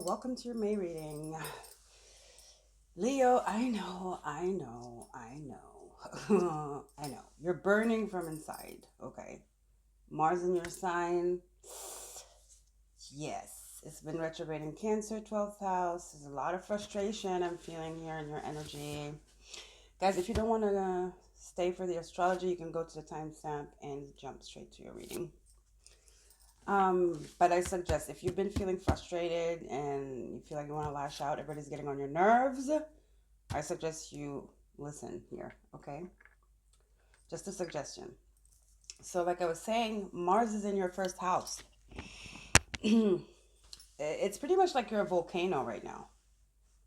welcome to your May reading. Leo, I know. I know. You're burning from inside, okay? Mars in your sign. Yes, it's been retrograde in Cancer, 12th house. There's a lot of frustration I'm feeling here in your energy. Guys, if you don't want to stay for the astrology, you can go to the timestamp and jump straight to your reading. But I suggest if you've been feeling frustrated and you feel like you want to lash out, everybody's getting on your nerves, I suggest you listen here, okay? Just a suggestion. So, like I was saying, Mars is in your first house. It's pretty much like you're a volcano right now,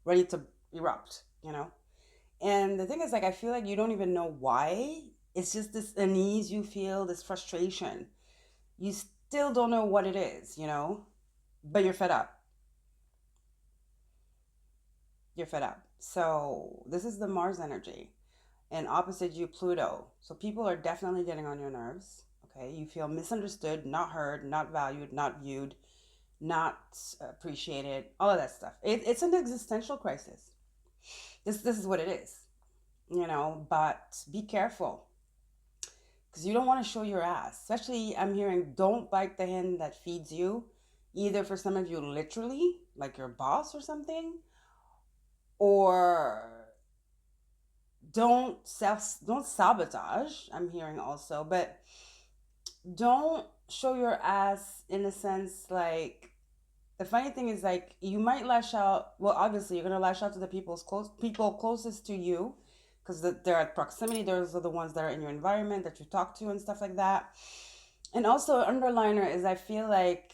ready to erupt, you know? And the thing is, like, I feel like you don't even know why. It's just this unease you feel, this frustration. You still don't know what it is, but you're fed up. You're fed up. So this is the Mars energy, and opposite you, Pluto. So people are definitely getting on your nerves. Okay, you feel misunderstood, not heard, not valued, not viewed, not appreciated, all of that stuff. It's an existential crisis. This is what it is, But be careful because you don't want to show your ass. Especially, I'm hearing, don't bite the hand that feeds you. Either for some of you, literally, like your boss or something, or don't sabotage. I'm hearing also, but don't show your ass in a sense. Like, the funny thing is, like, you might lash out. Well, obviously you're gonna lash out to the people closest to you, because they're at proximity. Those are the ones that are in your environment that you talk to and stuff like that. And also, underliner is, I feel like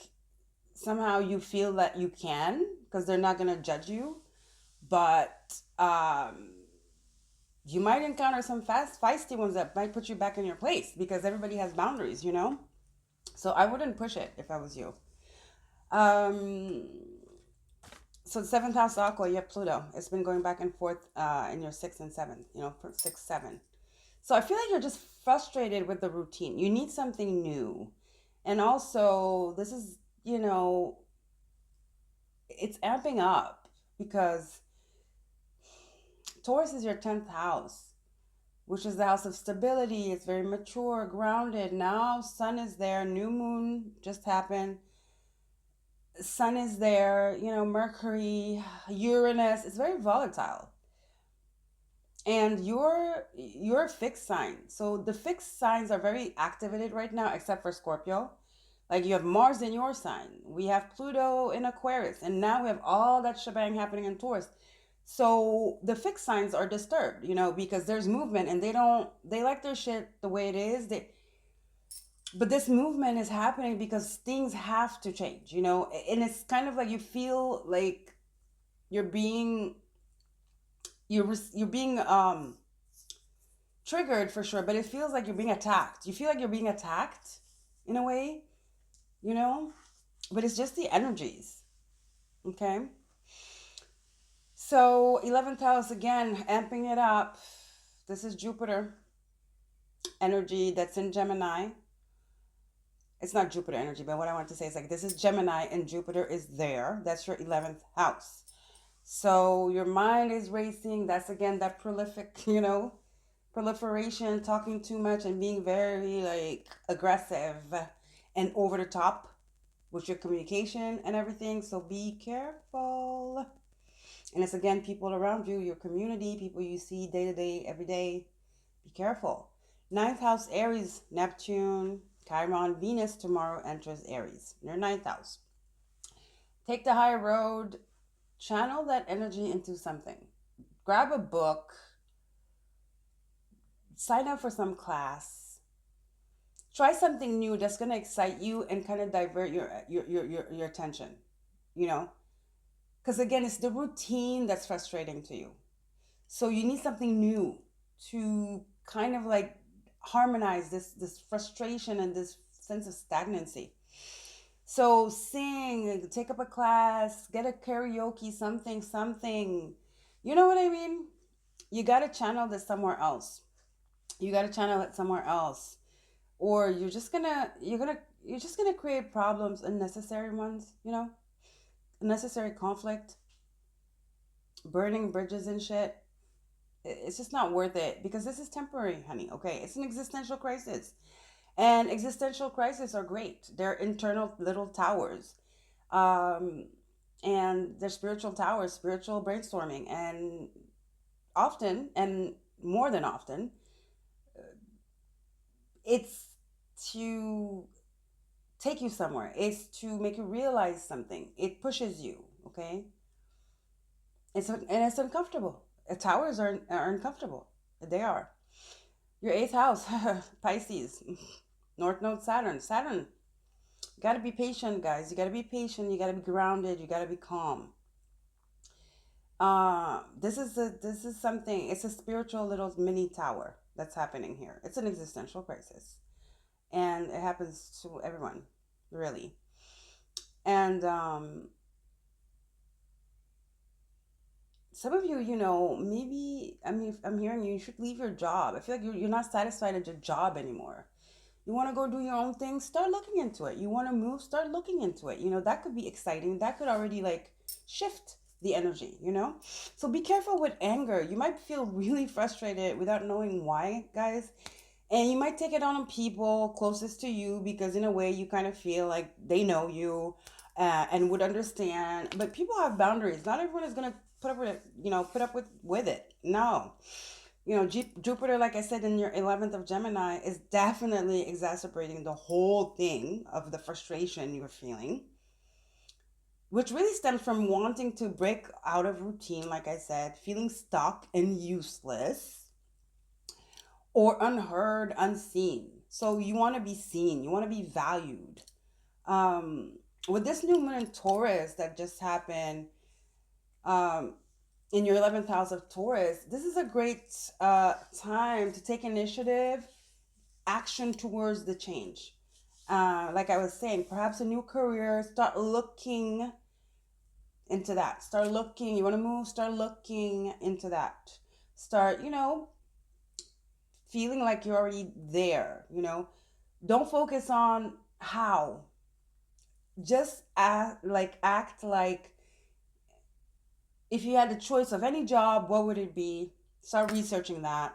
somehow you feel that you can, because they're not gonna judge you, but you might encounter some feisty ones that might put you back in your place, because everybody has boundaries. So I wouldn't push it if I was you. um so the seventh house aqua, you have Pluto. It's been going back and forth in your sixth and seventh, 6 7. So I feel like you're just frustrated with the routine. You need something new. And also, this is, it's amping up because Taurus is your 10th house, which is the house of stability. It's very mature, grounded. Now, sun is there, new moon just happened. Sun is there, Mercury, Uranus. It's very volatile. And you're a fixed sign. So the fixed signs are very activated right now, except for Scorpio. Like, you have Mars in your sign. We have Pluto in Aquarius. And now we have all that shebang happening in Taurus. So the fixed signs are disturbed, because there's movement and they like their shit the way it is. But this movement is happening because things have to change, and it's kind of like you feel like you're being you're being triggered for sure, but it feels like you're being attacked. You feel like you're being attacked in a way, you know, but it's just the energies. Okay. So 11th house again, amping it up. This is Jupiter energy that's in Gemini. It's not Jupiter energy, but what I want to say is, like, this is Gemini and Jupiter is there. That's your 11th house. So your mind is racing. That's again that prolific, proliferation, talking too much and being very, like, aggressive and over the top with your communication and everything. So be careful. And it's again people around you, your community, people you see day to day, every day. Be careful. Ninth house, Aries, Neptune, Chiron, Venus tomorrow enters Aries, your ninth house. Take the high road, channel that energy into something. Grab a book, sign up for some class, try something new that's going to excite you and kind of divert your attention, because again, it's the routine that's frustrating to you. So you need something new to kind of like harmonize this frustration and this sense of stagnancy. So sing, take up a class, get a karaoke, something. You know what I mean? You got to channel this somewhere else. You got to channel it somewhere else. Or you're just going to create problems, unnecessary ones, unnecessary conflict, burning bridges and shit. It's just not worth it because this is temporary, honey. Okay, it's an existential crisis, and existential crises are great. They're internal little towers, um, and they're spiritual towers, spiritual brainstorming, and often and more than often, it's to take you somewhere. It's to make you realize something. It pushes you. Okay, and it's uncomfortable. Towers are uncomfortable. They are. Your eighth house, Pisces, North Node, Saturn. Saturn. You gotta be patient, guys. You gotta be patient. You gotta be grounded. You gotta be calm. This is something. It's a spiritual little mini tower that's happening here. It's an existential crisis, and it happens to everyone, really. And some of you, maybe, I mean, if I'm hearing you, you should leave your job. I feel like you're not satisfied at your job anymore. You want to go do your own thing, start looking into it. You want to move, start looking into it. That could be exciting. That could already like shift the energy. So be careful with anger. You might feel really frustrated without knowing why, guys. And you might take it on people closest to you because in a way you kind of feel like they know you and would understand. But people have boundaries. Not everyone is going to put up with it, put up with it. No. Jupiter, like I said, in your 11th of Gemini is definitely exacerbating the whole thing of the frustration you're feeling, which really stems from wanting to break out of routine, like I said, feeling stuck and useless or unheard, unseen. So you want to be seen, you want to be valued. Um, with this new moon in Taurus that just happened, um, in your 11th house of Taurus, this is a great time to take initiative, action towards the change. Like I was saying, perhaps a new career, start looking into that. Start looking, you want to move, start looking into that. Start, feeling like you're already there. Don't focus on how. Just act like if you had the choice of any job, what would it be? Start researching that.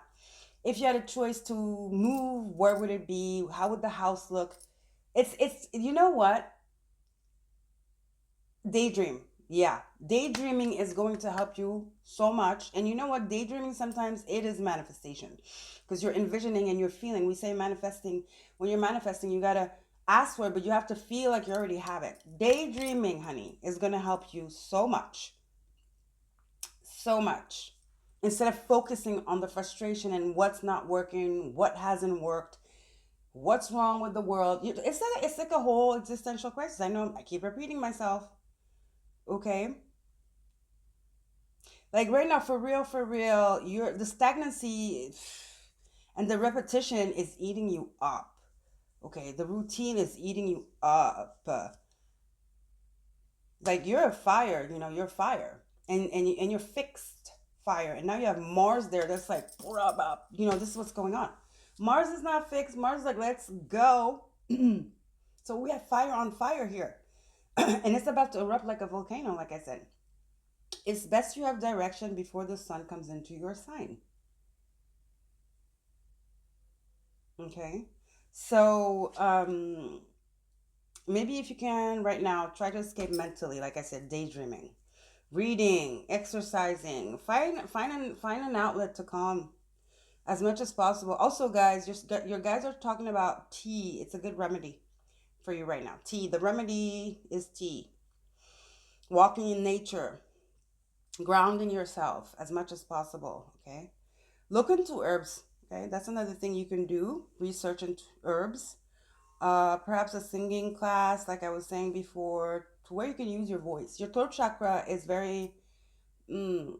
If you had a choice to move, where would it be? How would the house look? It's you know what? Daydream. Yeah. Daydreaming is going to help you so much. And you know what? Daydreaming sometimes it is manifestation. Because you're envisioning and you're feeling. We say manifesting. When you're manifesting, you gotta ask for it, but you have to feel like you already have it. Daydreaming, honey, is gonna help you so much. So much. Instead of focusing on the frustration and what's not working, what hasn't worked, what's wrong with the world. It's like a whole existential crisis. I know I keep repeating myself. Okay, like right now, for real, you're the stagnancy and the repetition is eating you up. Okay, the routine is eating you up. Like you're a fire, you're fire, and you're fixed fire, and now you have Mars there. That's like, this is what's going on. Mars is not fixed. Mars is like, let's go. So we have fire on fire here, and it's about to erupt like a volcano. Like I said, it's best you have direction before the sun comes into your sign. Okay. So, maybe if you can right now, try to escape mentally, like I said, daydreaming, reading, exercising, find an outlet to calm as much as possible. Also, guys, your guys are talking about tea. It's a good remedy for you right now. Tea. The remedy is tea. Walking in nature, grounding yourself as much as possible. Okay. Look into herbs. Okay, that's another thing you can do. Research into herbs. Perhaps a singing class, like I was saying before, to where you can use your voice. Your throat chakra is very mm,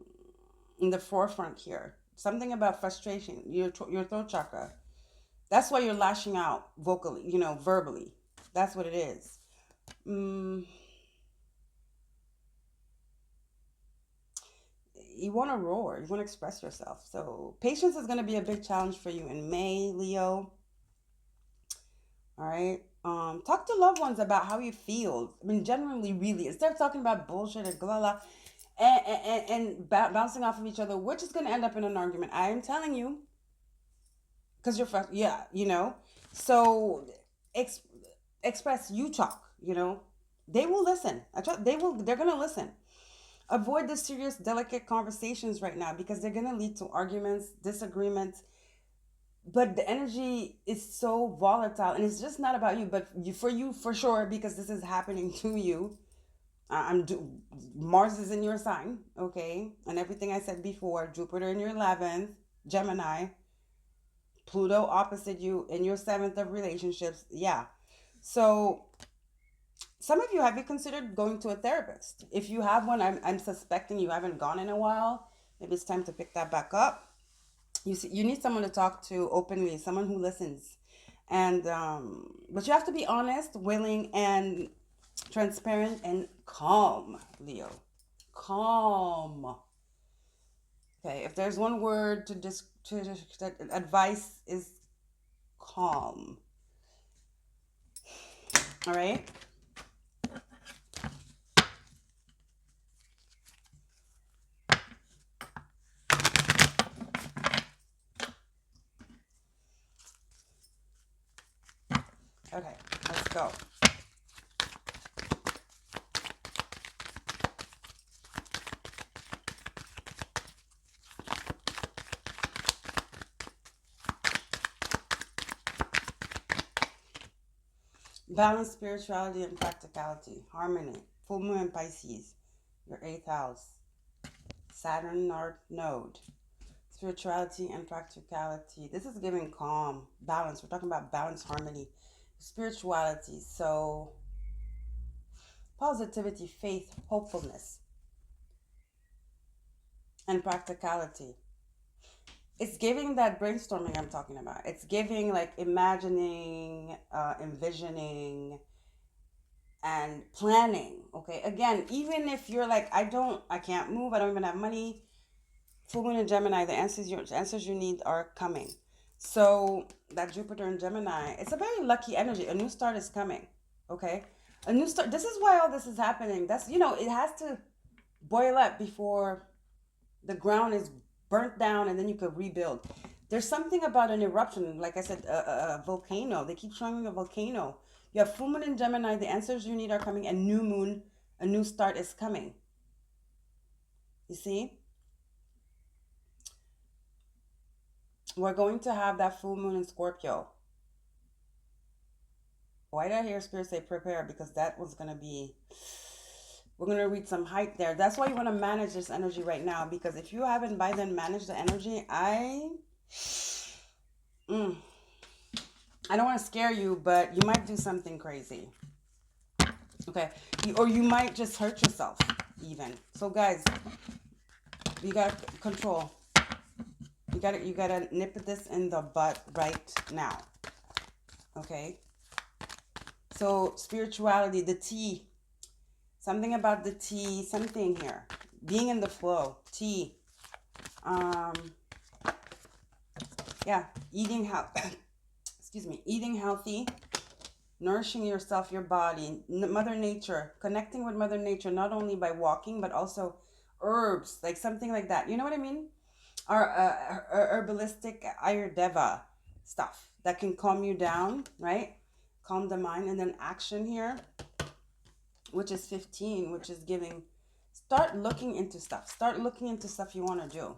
in the forefront here. Something about frustration. Your throat chakra. That's why you're lashing out vocally, verbally. That's what it is. Mm, you want to roar. You want to express yourself. So patience is going to be a big challenge for you in May, Leo. All right. Talk to loved ones about how you feel. I mean, generally, really, instead of talking about bullshit and blah blah, and bouncing off of each other, which is going to end up in an argument. I am telling you, because you're yeah, you know. So ex- express, you talk. You know, they will listen. They will. They're going to listen. Avoid the serious, delicate conversations right now because they're going to lead to arguments, disagreements. But the energy is so volatile, and it's just not about you, but you for sure, because this is happening to you. I'm Mars is in your sign, okay, and everything I said before. Jupiter in your 11th, Gemini. Pluto opposite you in your 7th of relationships. Yeah. So some of you, have you considered going to a therapist? If you have one, I'm suspecting you haven't gone in a while. Maybe it's time to pick that back up. You need someone to talk to openly, someone who listens, and but you have to be honest, willing, and transparent and calm, Leo. Calm. Okay, if there's one word that advice is calm. All right. Okay, let's go. Balance, spirituality, and practicality. Harmony. Full moon in Pisces. Your 8th house. Saturn North Node. Spirituality and practicality. This is giving calm, balance. We're talking about balance, harmony, spirituality. So, positivity, faith, hopefulness, and practicality. It's giving that brainstorming I'm talking about. It's giving like imagining, envisioning, and planning. Okay, again, even if you're like, I can't move, I don't even have money. Full moon in Gemini, the answers you need are coming. So that Jupiter in Gemini, it's a very lucky energy. A new start is coming. Okay, a new start. This is why all this is happening. That's, it has to boil up before the ground is burnt down, and then you could rebuild. There's something about an eruption, like I said, a volcano. They keep showing me a volcano. You have full moon in Gemini. The answers you need are coming, and new moon, a new start is coming. You see? We're going to have that full moon in Scorpio. Why did I hear Spirit say prepare? Because that was going to be, we're going to reach some height there. That's why you want to manage this energy right now. Because if you haven't by then managed the energy, mm, I don't want to scare you, but you might do something crazy. Okay. Or you might just hurt yourself even. So guys, you got to control. You got to nip this in the butt right now. Okay. So spirituality, the tea, something about the tea, something here, being in the flow, tea, um, yeah, eating excuse me, eating healthy, nourishing yourself, your body, Mother Nature, connecting with Mother Nature, not only by walking, but also herbs, like something like that. You know what I mean? Our herbalistic Ayurveda stuff that can calm you down, right? Calm the mind, and then action here, which is 15, which is giving, start looking into stuff. Start looking into stuff you want to do.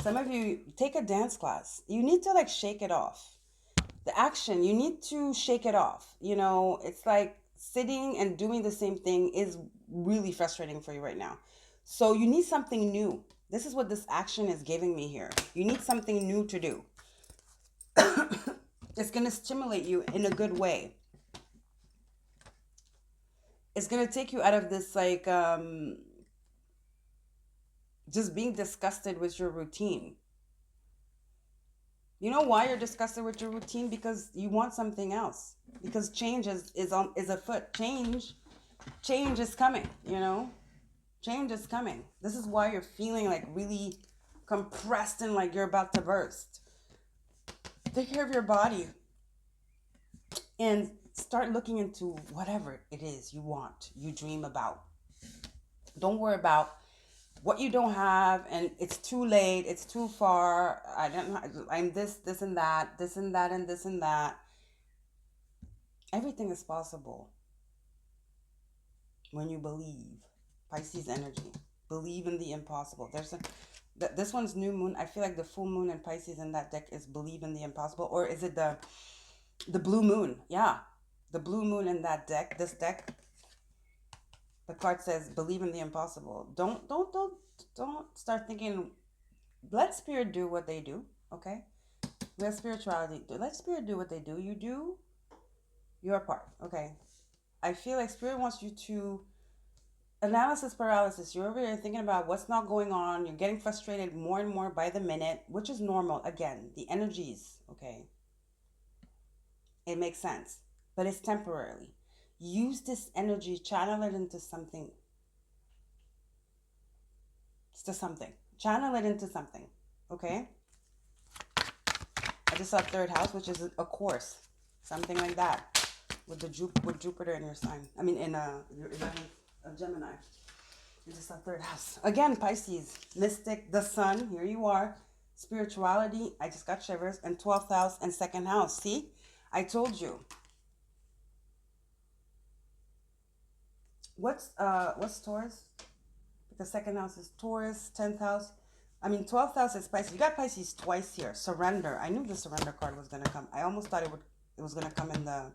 Some of you take a dance class. You need to like shake it off. The action, you need to shake it off. It's like sitting and doing the same thing is really frustrating for you right now. So you need something new. This is what this action is giving me here. You need something new to do. It's going to stimulate you in a good way. It's going to take you out of this like just being disgusted with your routine. You know why you're disgusted with your routine? Because you want something else. Because change is afoot. Change is coming, Change is coming. This is why you're feeling like really compressed and like you're about to burst. Take care of your body. and start looking into whatever it is you want, you dream about. Don't worry about what you don't have and it's too late, it's too far. I don't know. I'm this and that, this and that, and this and that. Everything is possible when you believe. Pisces energy. Believe in the impossible. This one's new moon. I feel like the full moon in Pisces in that deck is believe in the impossible, or is it the blue moon? Yeah, the blue moon in that deck. This deck, the card says believe in the impossible. Don't start thinking. Let spirit do what they do. Okay, let spirituality do. Let spirit do what they do. You do your part. Okay. I feel like spirit wants you to analysis paralysis. You're over here thinking about what's not going on. You're getting frustrated more and more by the minute, which is normal. Again, the energies, okay, it makes sense, but it's temporarily. Use this energy, channel it into something. It's to something. Channel it into something, okay? I just saw third house, which is a course, something like that, with with Jupiter in your sign. I mean, in your 11th of Gemini. This is the third house. Again, Pisces, mystic, the sun, here you are. Spirituality, I just got shivers. And 12th house and second house. See, I told you. What's Taurus? Because second house is Taurus, 10th house. I mean, 12th house is Pisces. You got Pisces twice here. Surrender. I knew the surrender card was going to come. I almost thought it was going to come in the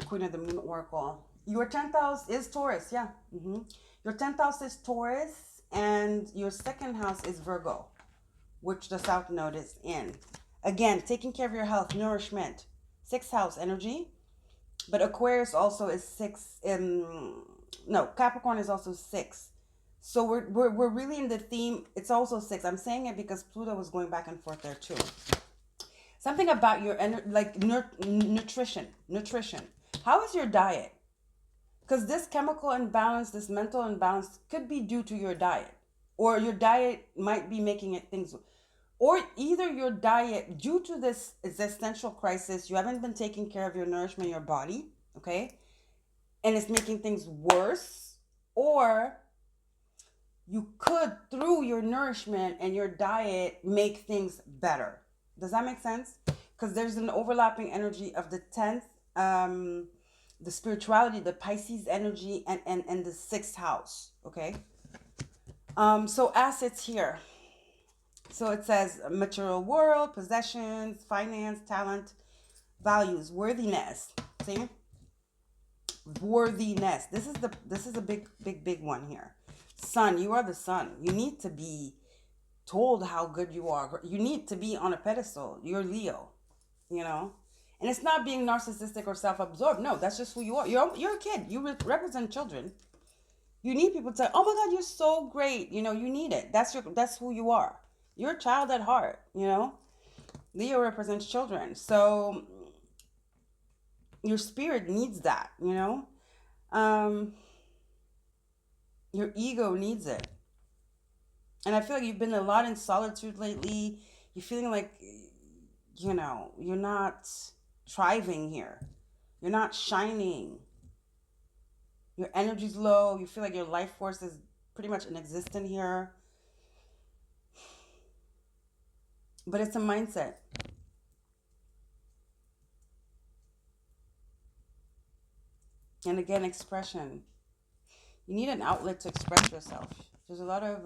Queen of the Moon Oracle. Your 10th house is Taurus, yeah. Your 10th house is Taurus, and your second house is Virgo, which the South Node is in. Again, taking care of your health, nourishment. Sixth house energy, but Aquarius also is six. No, Capricorn is also six. So we're really in the theme. It's also six. I'm saying it because Pluto was going back and forth there too. Something about your like nutrition. How is your diet? Because this chemical imbalance, this mental imbalance could be due to your diet, or your diet might be making it things, or either your diet, due to this existential crisis, you haven't been taking care of your nourishment, your body, okay, and it's making things worse, or you could, through your nourishment and your diet, make things better. Does that make sense? Because there's an overlapping energy of the 10th, the spirituality, the Pisces energy, and the sixth house. Okay. So assets here. So it says material world, possessions, finance, talent, values, worthiness. See? Worthiness. This is a big one here. Sun, you are the sun. You need to be told how good you are. You need to be on a pedestal. You're Leo, you know? And it's not being narcissistic or self-absorbed. No, that's just who you are. You're a kid. You represent children. You need people to say, "Oh my God, you're so great." You know, you need it. That's who you are. You're a child at heart, you know? Leo represents children. So your spirit needs that, you know? Um, your ego needs it. And I feel like you've been a lot in solitude lately. You're feeling like, you're not thriving here. You're not shining. Your energy's low. You feel like your life force is pretty much inexistent here. But it's a mindset. And again, expression. You need an outlet to express yourself. There's a lot of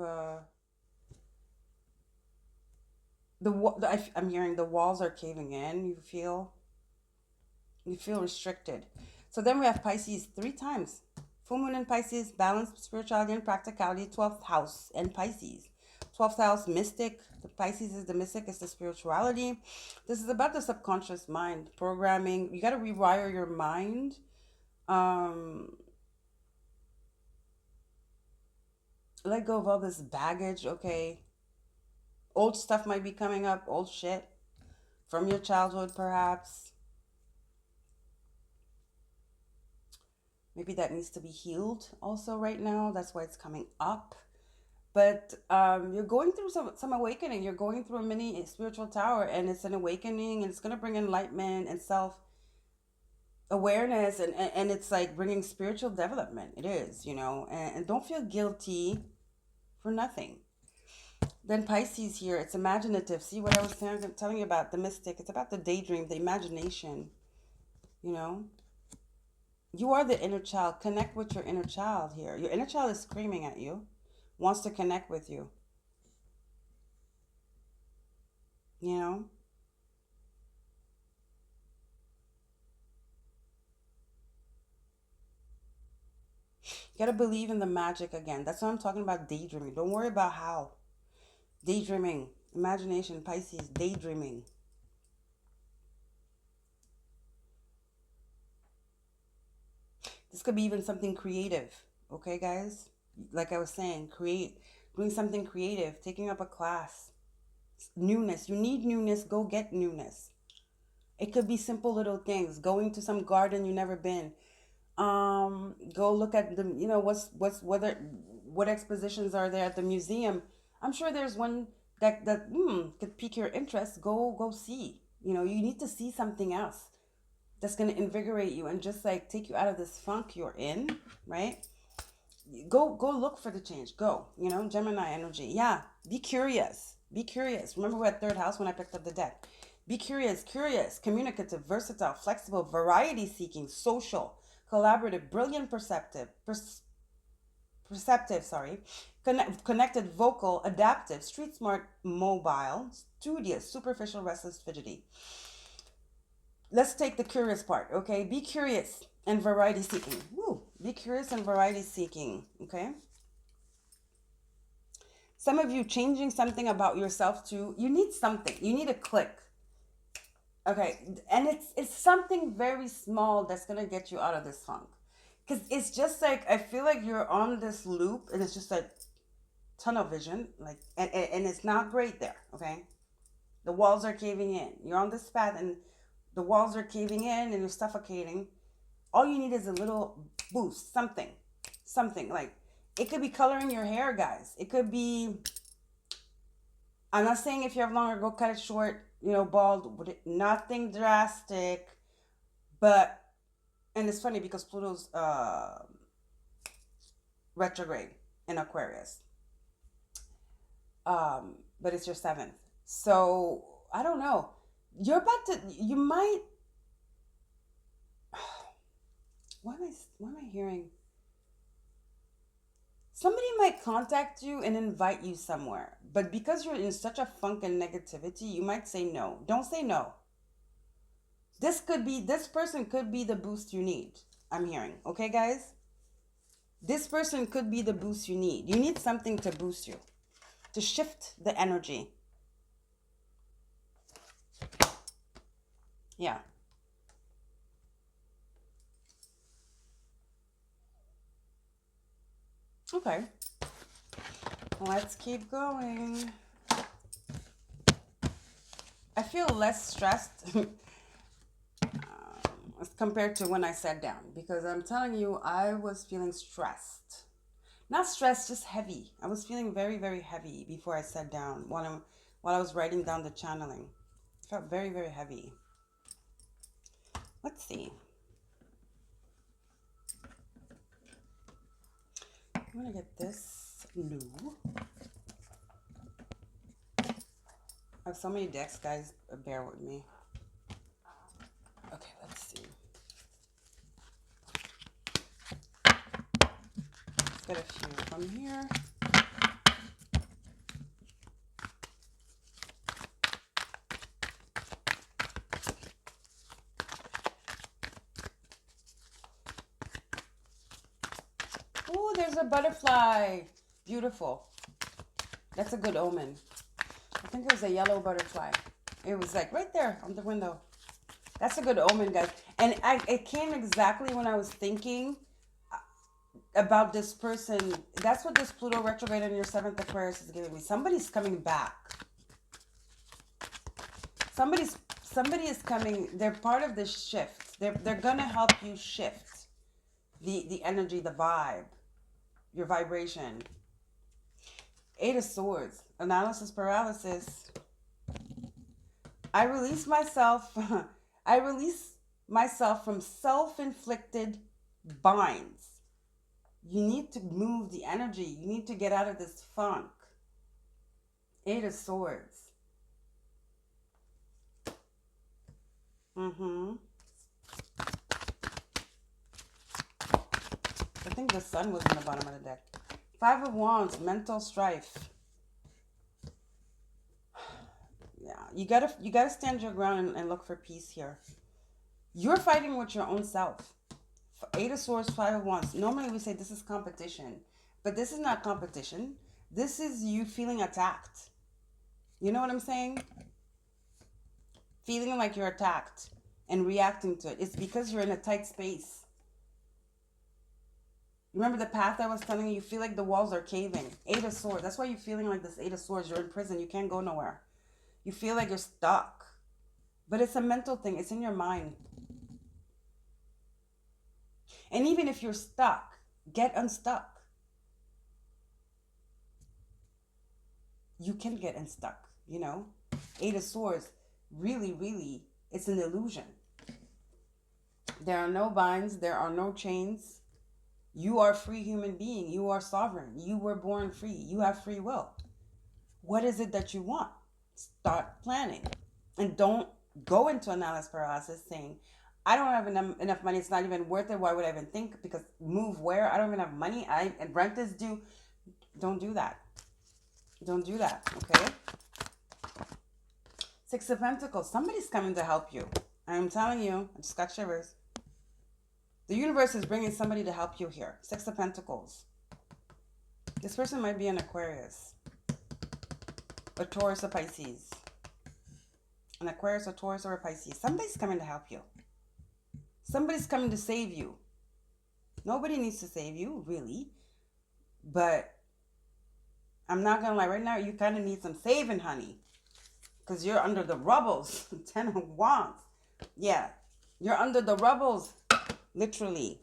I'm hearing the walls are caving in. You feel restricted. So then we have Pisces three times. Full moon in Pisces, balance, spirituality and practicality, 12th house in Pisces. 12th house, mystic. The Pisces is the mystic, it's the spirituality. This is about the subconscious mind, programming. You got to rewire your mind. Um, Let go of all this baggage, okay? Old stuff might be coming up, old shit from your childhood, perhaps. Maybe that needs to be healed also right now. That's why it's coming up. But you're going through some awakening. You're going through a mini spiritual tower, and it's an awakening, and it's going to bring enlightenment and self awareness, and it's like bringing spiritual development. It is, and don't feel guilty for nothing. Then Pisces here, it's imaginative. See what I was telling you about the mystic? It's about the daydream, the imagination, you know? You are the inner child. Connect with your inner child here. Your inner child is screaming at you, wants to connect with you, you know? You gotta believe in the magic again. That's what I'm talking about, daydreaming. Don't worry about how. Daydreaming, imagination, Pisces, daydreaming. This could be even something creative, okay, guys? Like I was saying, doing something creative, taking up a class, newness. You need newness, go get newness. It could be simple little things, going to some garden you never been. Go look at the, what's whether what expositions are there at the museum. I'm sure there's one that could pique your interest. Go see. You need to see something else that's going to invigorate you and just like take you out of this funk you're in, right? Go look for the change. Go, Gemini energy. Yeah, be curious. Be curious. Remember we're at third house when I picked up the deck. Be curious, communicative, versatile, flexible, variety seeking, social, collaborative, brilliant, perceptive, sorry, connected, vocal, adaptive, street smart, mobile, studious, superficial, restless, fidgety. Let's take the curious part, okay? Be curious and variety seeking. Woo! Be curious and variety seeking, okay? Some of you changing something about yourself too. You need something. You need a click. Okay, and it's something very small that's gonna get you out of this funk. Cause it's just like I feel like you're on this loop, and it's just like tunnel vision, like, and it's not great there. Okay, the walls are caving in. You're on this path, and the walls are caving in, and you're suffocating. All you need is a little boost, something like it could be coloring your hair, guys. It could be. I'm not saying if you have longer, go cut it short. Bald. Nothing drastic, but and it's funny because Pluto's retrograde in Aquarius, but it's your seventh. So I don't know. You're about to. You might. What am I hearing? Somebody might contact you and invite you somewhere, but because you're in such a funk and negativity, you might say no. Don't say no. This person could be the boost you need. I'm hearing. Okay, guys? This person could be the boost you need. You need something to boost you, to shift the energy. Yeah. Okay. Let's keep going. I feel less stressed as compared to when I sat down because I'm telling you, I was feeling stressed. Not stressed, just heavy. I was feeling very, very heavy before I sat down while I was writing down the channeling. I felt very, very heavy. Let's see. I'm gonna get this new. I have so many decks, guys. Bear with me. Okay, let's see. Let's get a few from here. Oh, there's a butterfly. Beautiful. That's a good omen. I think it was a yellow butterfly. It was like right there on the window. That's a good omen, guys. And it came exactly when I was thinking about this person. That's what this Pluto retrograde in your seventh Aquarius is giving me. Somebody's coming back. Somebody is coming. They're part of this shift. They're gonna help you shift the energy, the vibe, your vibration. Eight of Swords, analysis paralysis. I release myself. I release myself from self-inflicted binds. You need to move the energy. You need to get out of this funk. Eight of Swords. Mm-hmm. I think the Sun was in the bottom of the deck. Five of Wands, mental strife. Yeah, you gotta stand your ground and look for peace here. You're fighting with your own self. Eight of Swords, Five of Wands. Normally we say this is competition, but this is not competition. This is you feeling attacked. You know what I'm saying? Feeling like you're attacked and reacting to it. It's because you're in a tight space. Remember the path I was telling you? You feel like the walls are caving. Eight of Swords. That's why you're feeling like this Eight of Swords. You're in prison. You can't go nowhere. You feel like you're stuck. But it's a mental thing. It's in your mind. And even if you're stuck, get unstuck. You can get unstuck, you know? Eight of Swords, really, really, it's an illusion. There are no binds. There are no chains. You are a free human being. You are sovereign. You were born free. You have free will. What is it that you want? Start planning. And don't go into analysis paralysis saying, I don't have enough money. It's not even worth it. Why would I even think? Because move where? I don't even have money. And rent is due. Don't do that. Don't do that. Okay? Six of Pentacles. Somebody's coming to help you. I'm telling you. I just got shivers. The universe is bringing somebody to help you here. Six of Pentacles. This person might be an Aquarius. A Taurus or Pisces. An Aquarius, a Taurus, or a Pisces. Somebody's coming to help you. Somebody's coming to save you. Nobody needs to save you, really. But I'm not going to lie. Right now, you kind of need some saving, honey. Because you're under the rubbles. Ten of Wands. Yeah. You're under the rubbles. Literally.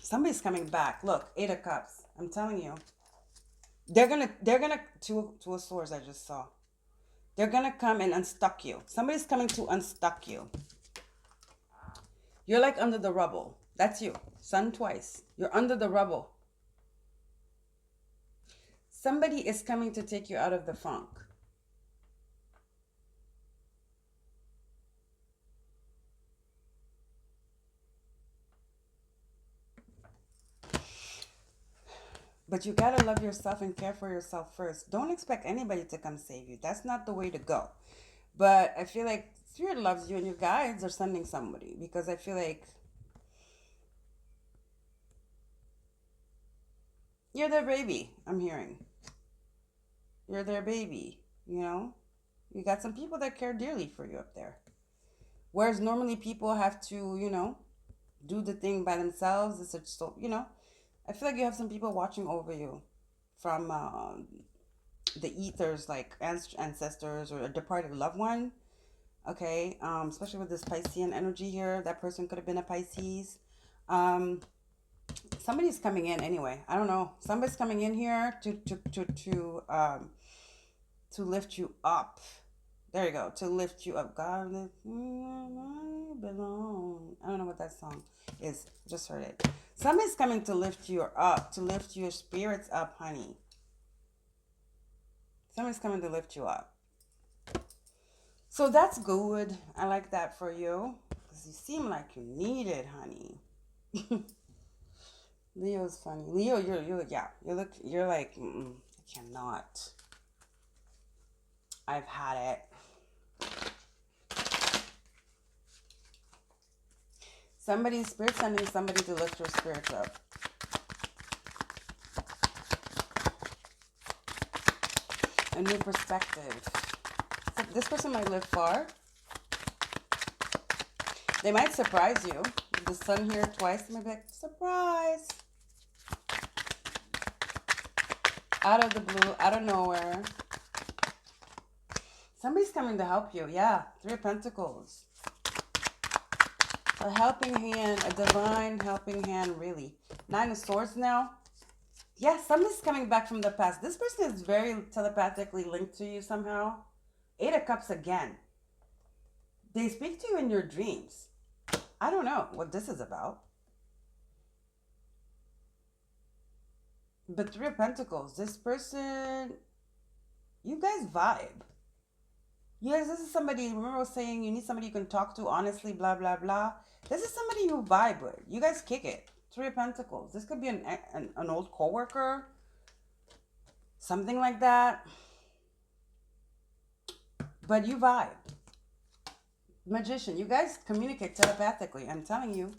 Somebody's coming back. Look, Eight of Cups. I'm telling you. They're gonna two of Swords I just saw. They're gonna come and unstuck you. Somebody's coming to unstuck you. You're like under the rubble. That's you. Sun twice. You're under the rubble. Somebody is coming to take you out of the funk. But you gotta love yourself and care for yourself first. Don't expect anybody to come save you. That's not the way to go. But I feel like Spirit loves you and your guides are sending somebody. Because I feel like you're their baby, I'm hearing. You're their baby, you know? You got some people that care dearly for you up there. Whereas normally people have to, you know, do the thing by themselves. It's just so, you know, I feel like you have some people watching over you from the ethers, like ancestors or a departed loved one. Okay, especially with this Piscean energy here, that person could have been a Pisces. Somebody's coming in anyway. I don't know. Somebody's coming in here to lift you up. There you go. To lift you up. God lift me belong. I don't know what that song is. Just heard it. Somebody's coming to lift you up, to lift your spirits up, honey. Somebody's coming to lift you up. So that's good. I like that for you. Because you seem like you need it, honey. Leo's funny. Leo, you're like, I cannot. I've had it. Spirit sending somebody to lift your spirits up. A new perspective. So this person might live far. They might surprise you. The Sun here twice. They might be like, surprise. Out of the blue, out of nowhere. Somebody's coming to help you. Yeah, Three of Pentacles. A helping hand, a divine helping hand, really. Nine of Swords now. Yeah, somebody's coming back from the past. This person is very telepathically linked to you somehow. Eight of Cups again. They speak to you in your dreams. I don't know what this is about. But Three of Pentacles, this person, you guys vibe. Yes, this is somebody, remember I was saying you need somebody you can talk to honestly, blah, blah, blah. This is somebody you vibe with. You guys kick it. Three of Pentacles. This could be an old coworker, something like that. But you vibe. Magician. You guys communicate telepathically. I'm telling you.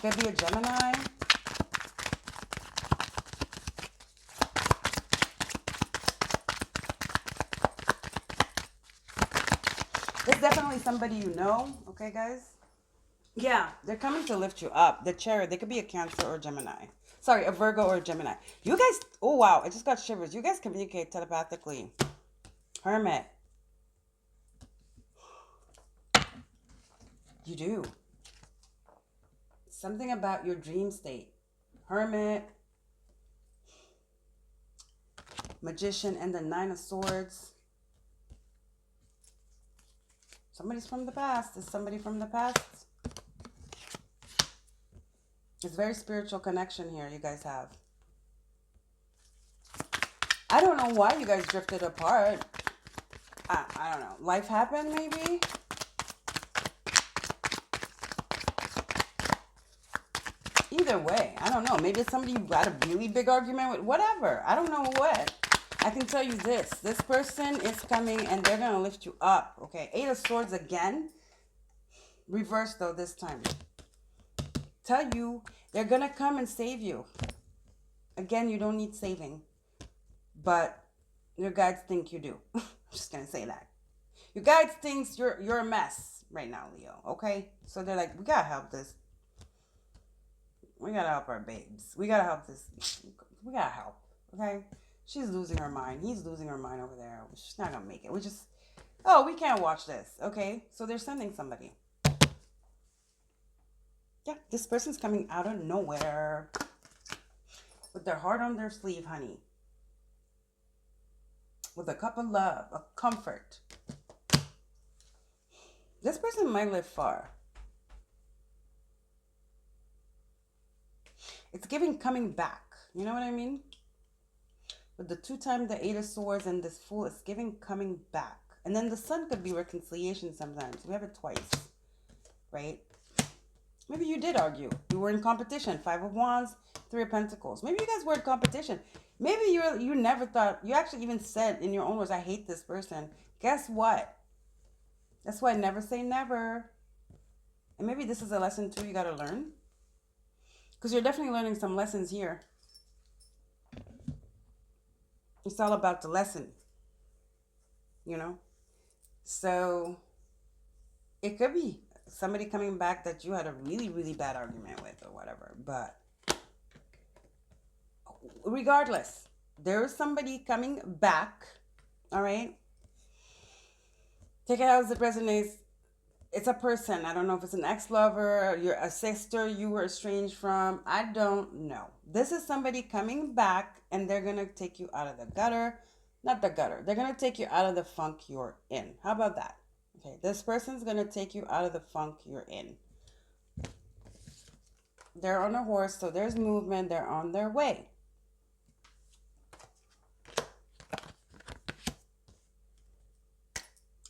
Could be a Gemini. It's definitely somebody you know. Okay, guys? Yeah, they're coming to lift you up. The Chariot. They could be a Cancer or Gemini. Sorry, a Virgo or a Gemini. You guys, oh wow, I just got shivers. You guys communicate telepathically. Hermit. You do. Something about your dream state. Hermit. Magician and the Nine of Swords. Somebody's from the past. Is somebody from the past? It's very spiritual connection here you guys have. I don't know why you guys drifted apart. I don't know. Life happened, maybe? Either way, I don't know. Maybe it's somebody you had a really big argument with. Whatever. I don't know what. I can tell you this. This person is coming and they're going to lift you up. Okay. Eight of Swords again. Reverse though this time. Tell you they're going to come and save you. Again, you don't need saving. But your guides think you do. I'm just going to say that. Your guides thinks you're a mess right now, Leo. Okay? So they're like, we got to help this. We got to help our babes. We got to help this. We got to help. Okay? She's losing her mind. He's losing her mind over there. She's not going to make it. We can't watch this. Okay? So they're sending somebody. Yeah, this person's coming out of nowhere with their heart on their sleeve, honey. With a cup of love, a comfort. This person might live far. It's giving coming back. You know what I mean? With the 2 times the Eight of Swords and this Fool, it's giving coming back. And then the Sun could be reconciliation sometimes. We have it twice. Right? Maybe you did argue. You were in competition. 5 of Wands, 3 of Pentacles. Maybe you guys were in competition. Maybe you never thought, you actually even said in your own words, I hate this person. Guess what? That's why never say never. And maybe this is a lesson too you got to learn. Because you're definitely learning some lessons here. It's all about the lesson. You know? So, it could be somebody coming back that you had a really, really bad argument with or whatever. But regardless, there is somebody coming back. All right? Take it as it resonates. It's a person. I don't know if it's an ex-lover, you're a sister you were estranged from. I don't know. This is somebody coming back and they're going to take you out of the gutter. Not the gutter. They're going to take you out of the funk you're in. How about that? Okay, this person's going to take you out of the funk you're in. They're on a horse, so there's movement. They're on their way.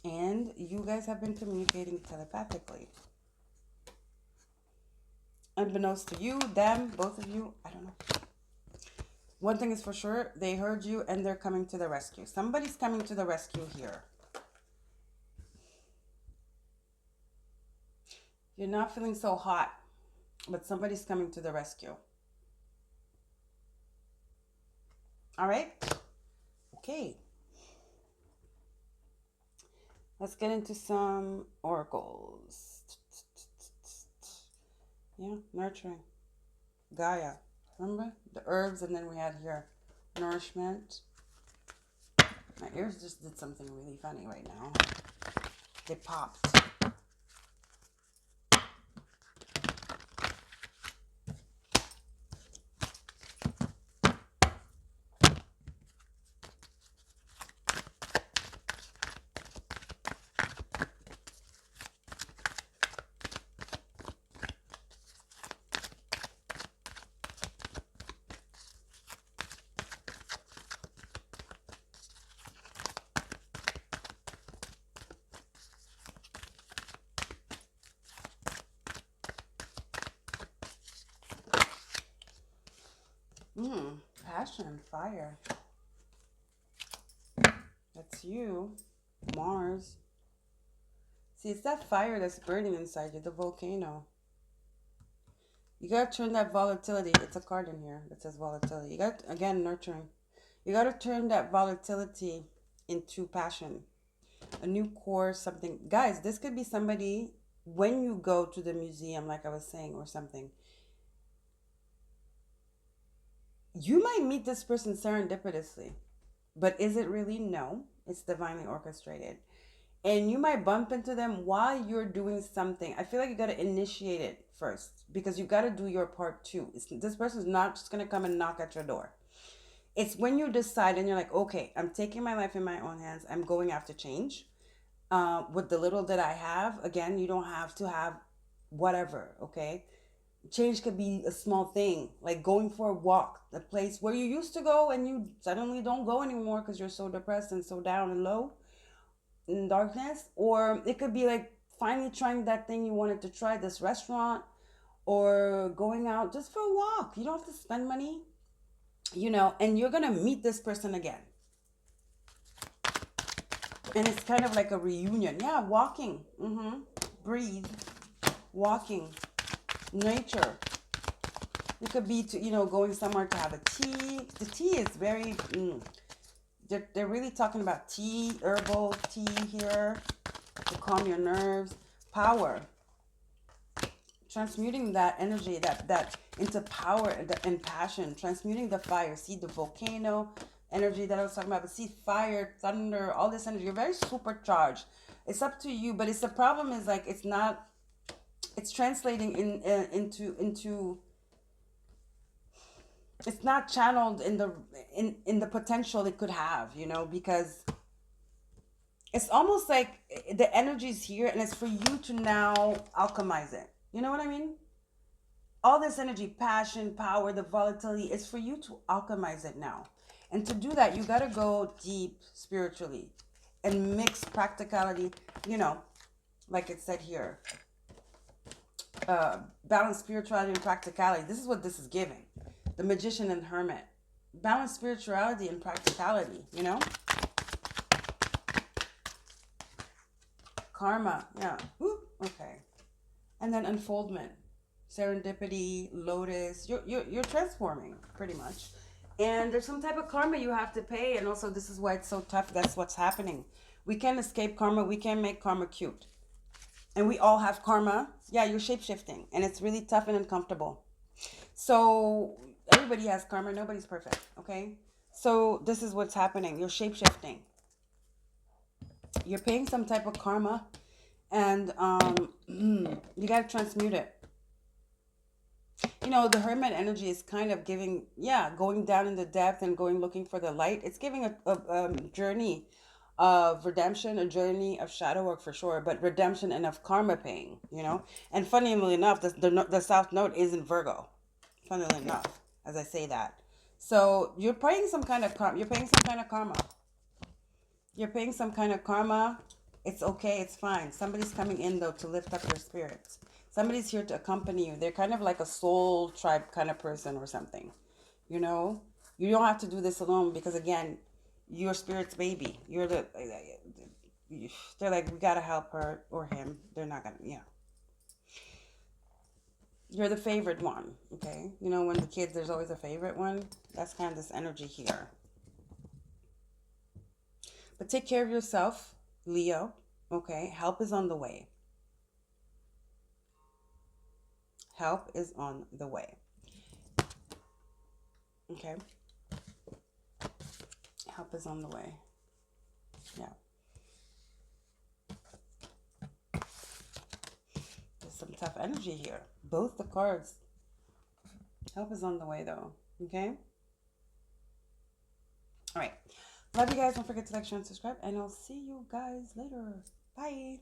And you guys have been communicating telepathically. Unbeknownst to you, them, both of you, I don't know. One thing is for sure, they heard you and they're coming to the rescue. Somebody's coming to the rescue here. You're not feeling so hot, but somebody's coming to the rescue. All right? Okay. Let's get into some oracles. Yeah, nurturing. Gaia. Remember? The herbs, and then we had here nourishment. My ears just did something really funny right now. They popped. Passion, fire. That's you. Mars. See, it's that fire that's burning inside you, the volcano. You gotta turn that volatility. It's a card in here that says volatility. You got, again, nurturing. You gotta turn that volatility into passion. A new course, something. Guys, this could be somebody when you go to the museum, like I was saying, or something. You might meet this person serendipitously, but is it really? No. It's divinely orchestrated. And you might bump into them while you're doing something. I feel like you got to initiate it first because you got to do your part too. This person's not just going to come and knock at your door. It's when you decide and you're like, okay, I'm taking my life in my own hands. I'm going after change. With the little that I have, again, you don't have to have whatever, okay? Change could be a small thing, like going for a walk, the place where you used to go and you suddenly don't go anymore because you're so depressed and so down and low in darkness. Or it could be like finally trying that thing you wanted to try, this restaurant, or going out just for a walk. You don't have to spend money, and you're gonna meet this person again. And it's kind of like a reunion. Yeah, walking. Breathe. Walking. Nature. It could be to, going somewhere to have a tea. The tea is very, they're really talking about tea, herbal tea here to calm your nerves. Power. Transmuting that energy, that into power and passion. Transmuting the fire. See the volcano energy that I was talking about. But see fire, thunder, all this energy. You're very supercharged. It's up to you. But the problem is like it's not. It's translating into it's not channeled in the potential it could have, because it's almost like the energy's here and it's for you to now alchemize it. You know what I mean? All this energy, passion, power, the volatility, is for you to alchemize it now. And to do that, you got to go deep spiritually and mix practicality, like it said here. Balance spirituality and practicality. This is what this is giving. The magician and hermit. Balance spirituality and practicality, Karma, yeah. Ooh, okay. And then unfoldment, serendipity, lotus. You're transforming pretty much. And there's some type of karma you have to pay. And also, this is why it's so tough. That's what's happening. We can't escape karma. We can't make karma cute. And we all have karma. Yeah, you're shape-shifting. And it's really tough and uncomfortable. So everybody has karma. Nobody's perfect, okay? So this is what's happening. You're shape-shifting. You're paying some type of karma. And you got to transmute it. The hermit energy is kind of giving, going down in the depth and going looking for the light. It's giving a journey of redemption, a journey of shadow work for sure, but redemption and of karma paying, And funnily enough, the South Node is in Virgo. Funnily enough, as I say that. So you're paying some kind of karma. You're paying some kind of karma. You're paying some kind of karma. It's okay. It's fine. Somebody's coming in, though, to lift up your spirits. Somebody's here to accompany you. They're kind of like a soul tribe kind of person or something. You don't have to do this alone because, again, you're spirit's baby. You're they're like, we got to help her or him. They're not going to, You're the favorite one, okay? When the kids, there's always a favorite one. That's kind of this energy here. But take care of yourself, Leo, okay? Help is on the way. Help is on the way. Okay? Help is on the way. Yeah. There's some tough energy here. Both the cards. Help is on the way, though. Okay? All right. Love you guys. Don't forget to like, share, and subscribe. And I'll see you guys later. Bye.